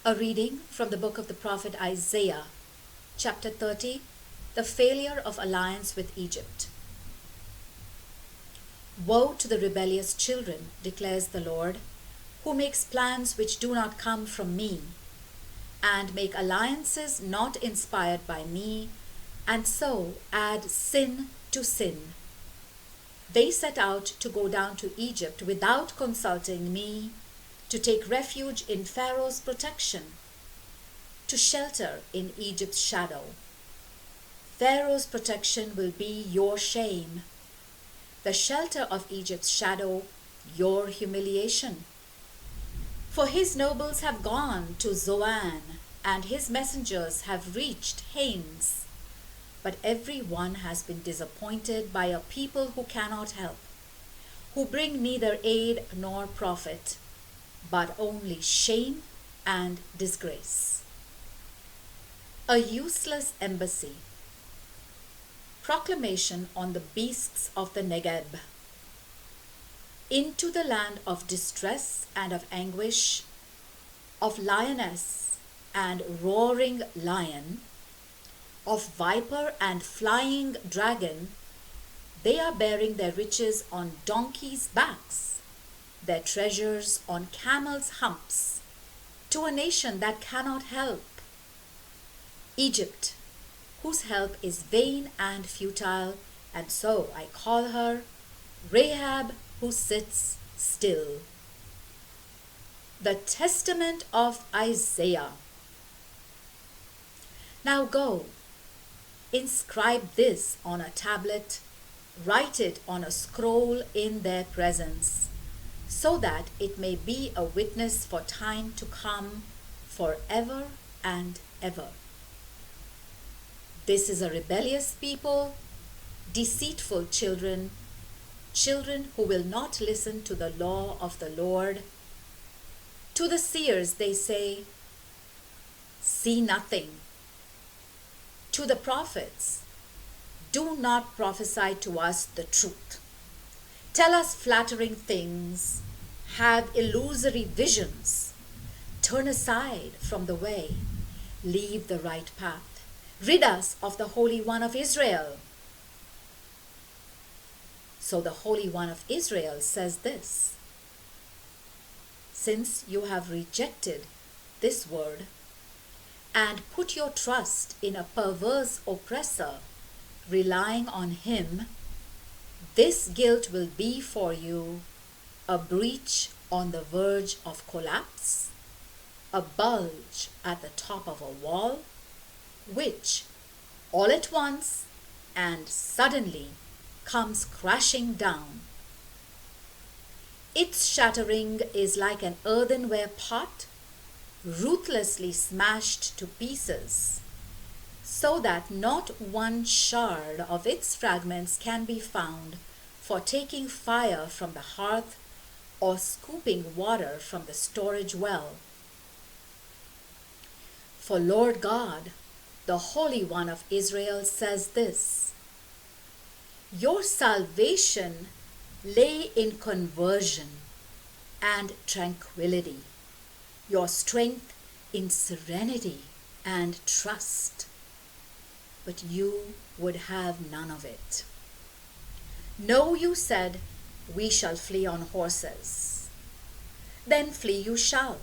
A reading from the book of the prophet Isaiah, chapter 30, the failure of alliance with Egypt. Woe to the rebellious children, declares the Lord, who makes plans which do not come from me, and make alliances not inspired by me, and so add sin to sin. They set out to go down to Egypt without consulting me, to take refuge in Pharaoh's protection, to shelter in Egypt's shadow. Pharaoh's protection will be your shame, the shelter of Egypt's shadow, your humiliation. For his nobles have gone to Zoan, and his messengers have reached Hanes. But every one has been disappointed by a people who cannot help, who bring neither aid nor profit, but only shame and disgrace. A useless embassy. Proclamation on the beasts of the Nagel. Into the land of distress and of anguish, of lioness and roaring lion, of viper and flying dragon, they are bearing their riches on donkeys' backs, their treasures on camels' humps, to a nation that cannot help. Egypt, whose help is vain and futile, and so I call her Rahab, who sits still. The Testament of Isaiah. Now go, inscribe this on a tablet, write it on a scroll in their presence, so that it may be a witness for time to come, forever and ever. This is a rebellious people, deceitful children, children who will not listen to the law of the Lord. To the seers they say, see nothing. To the prophets, do not prophesy to us the truth. Tell us flattering things, have illusory visions, turn aside from the way, leave the right path, rid us of the Holy One of Israel. So the Holy One of Israel says this: since you have rejected this word and put your trust in a perverse oppressor, relying on him, this guilt will be for you a breach on the verge of collapse, a bulge at the top of a wall, which all at once and suddenly comes crashing down. Its shattering is like an earthenware pot, ruthlessly smashed to pieces, so that not one shard of its fragments can be found for taking fire from the hearth or scooping water from the storage well. For Lord God, the Holy One of Israel, says this: your salvation lay in conversion and tranquility, your strength in serenity and trust. But you would have none of it. No, you said, we shall flee on horses. Then flee you shall.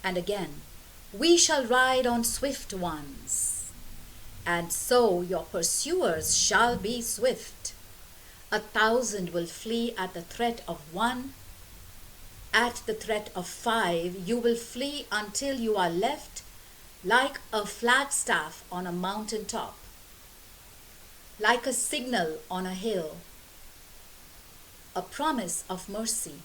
And again, we shall ride on swift ones. And so your pursuers shall be swift. 1,000 will flee at the threat of one. At the threat of 5, you will flee until you are left like a flagstaff on a mountain top, like a signal on a hill, a promise of mercy.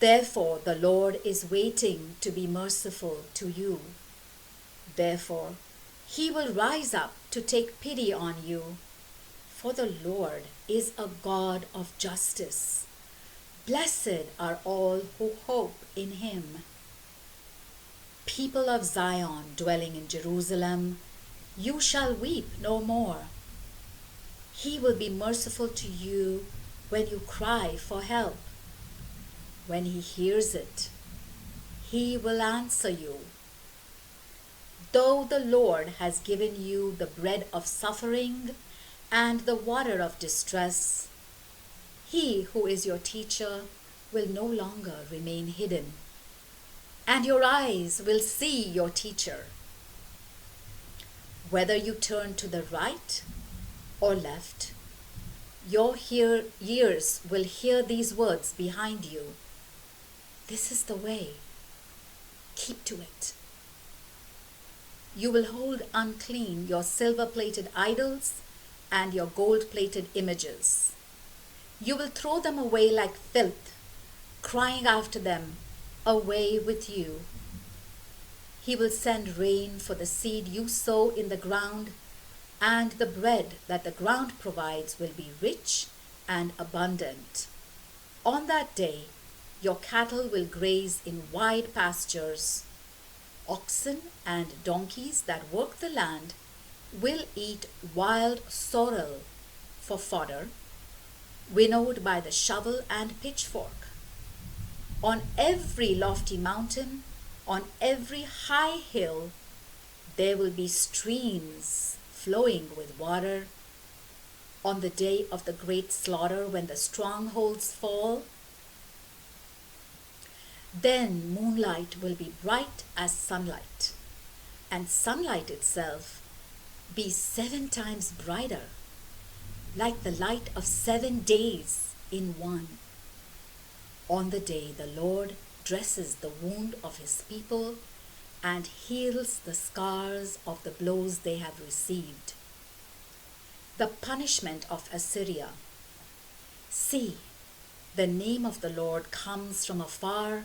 Therefore, the Lord is waiting to be merciful to you. Therefore, he will rise up to take pity on you, for the Lord is a God of justice. Blessed are all who hope in him. People of Zion dwelling in Jerusalem, you shall weep no more. He will be merciful to you when you cry for help. When he hears it, he will answer you. Though the Lord has given you the bread of suffering and the water of distress, he who is your teacher will no longer remain hidden, and your eyes will see your teacher. Whether you turn to the right or left, your ears will hear these words behind you. This is the way. Keep to it. You will hold unclean your silver-plated idols and your gold-plated images. You will throw them away like filth, crying after them, "Away with you." He will send rain for the seed you sow in the ground, and the bread that the ground provides will be rich and abundant. On that day, your cattle will graze in wide pastures. Oxen and donkeys that work the land will eat wild sorrel for fodder, winnowed by the shovel and pitchfork. On every lofty mountain, on every high hill, there will be streams flowing with water. On the day of the great slaughter, when the strongholds fall, then moonlight will be bright as sunlight, and sunlight itself be 7 times brighter, like the light of 7 days in one. On the day the Lord dresses the wound of his people and heals the scars of the blows they have received. The punishment of Assyria. See, the name of the Lord comes from afar,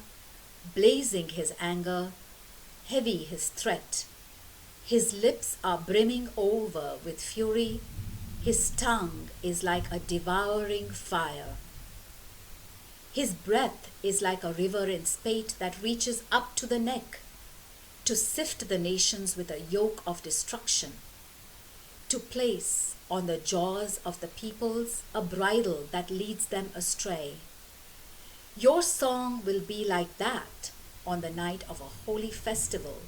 blazing his anger, heavy his threat. His lips are brimming over with fury. His tongue is like a devouring fire. His breath is like a river in spate that reaches up to the neck, to sift the nations with a yoke of destruction, to place on the jaws of the peoples a bridle that leads them astray. Your song will be like that on the night of a holy festival,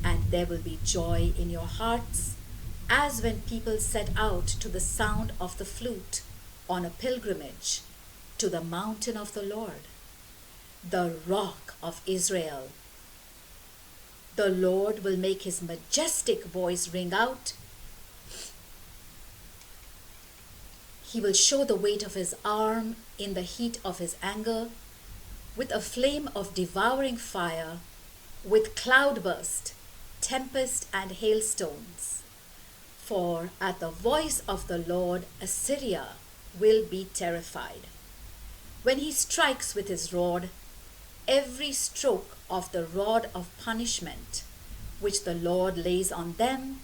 and there will be joy in your hearts as when people set out to the sound of the flute on a pilgrimage to the mountain of the Lord, the rock of Israel. The Lord will make his majestic voice ring out. He will show the weight of his arm in the heat of his anger, with a flame of devouring fire, with cloudburst, tempest, and hailstones. For at the voice of the Lord, Assyria will be terrified. When he strikes with his rod, every stroke of the rod of punishment which the Lord lays on them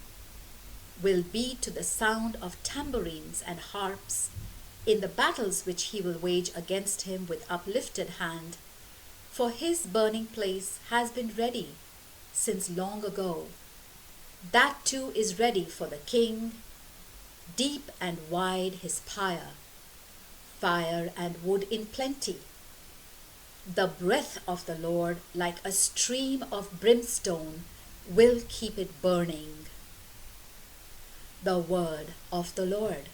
will be to the sound of tambourines and harps in the battles which he will wage against him with uplifted hand, for his burning place has been ready since long ago. That too is ready for the king, deep and wide his pyre, fire and wood in plenty. The breath of the Lord, like a stream of brimstone, will keep it burning. The word of the Lord.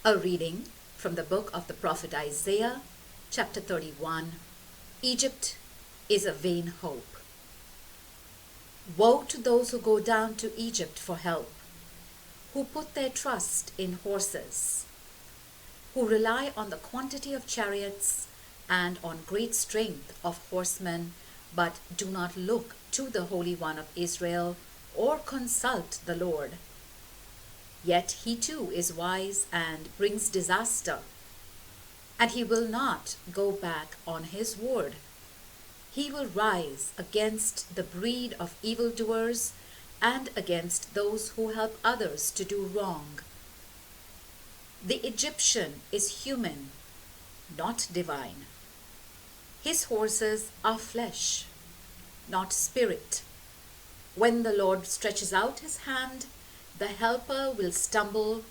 A reading from the book of the prophet Isaiah, chapter 31. Egypt is a vain hope. Woe to those who go down to Egypt for help, who put their trust in horses, who rely on the quantity of chariots and on great strength of horsemen, but do not look to the Holy One of Israel or consult the Lord. Yet he too is wise and brings disaster, and he will not go back on his word. He will rise against the breed of evildoers and against those who help others to do wrong. The Egyptian is human, not divine. His horses are flesh, not spirit. When the Lord stretches out his hand, the helper will stumble,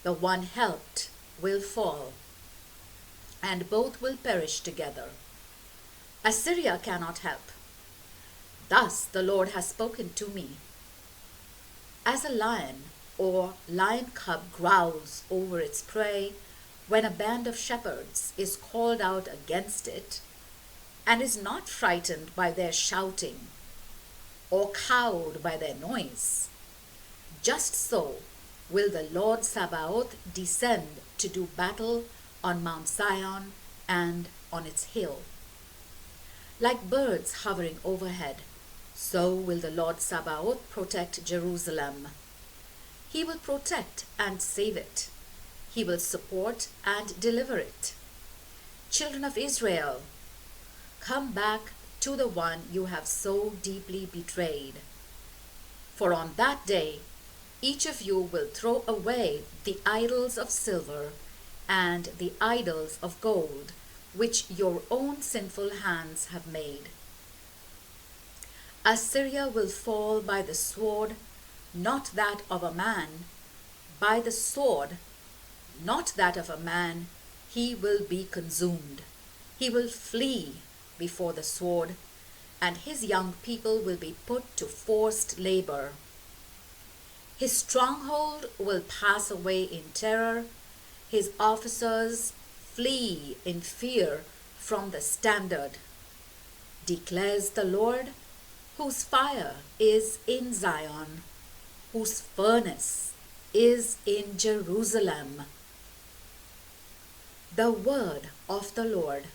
the one helped will fall, and both will perish together. Assyria cannot help. Thus the Lord has spoken to me. As a lion or lion cub growls over its prey when a band of shepherds is called out against it, and is not frightened by their shouting or cowed by their noise, just so will the Lord Sabaoth descend to do battle on Mount Zion and on its hill. Like birds hovering overhead, so will the Lord Sabaoth protect Jerusalem. He will protect and save it. He will support and deliver it. Children of Israel, come back to the one you have so deeply betrayed. For on that day, each of you will throw away the idols of silver and the idols of gold, which your own sinful hands have made. Assyria will fall by the sword, not that of a man, by the sword, not that of a man, he will be consumed. He will flee before the sword, and his young people will be put to forced labor. His stronghold will pass away in terror. His officers flee in fear from the standard, declares the Lord, whose fire is in Zion, whose furnace is in Jerusalem. The word of the Lord.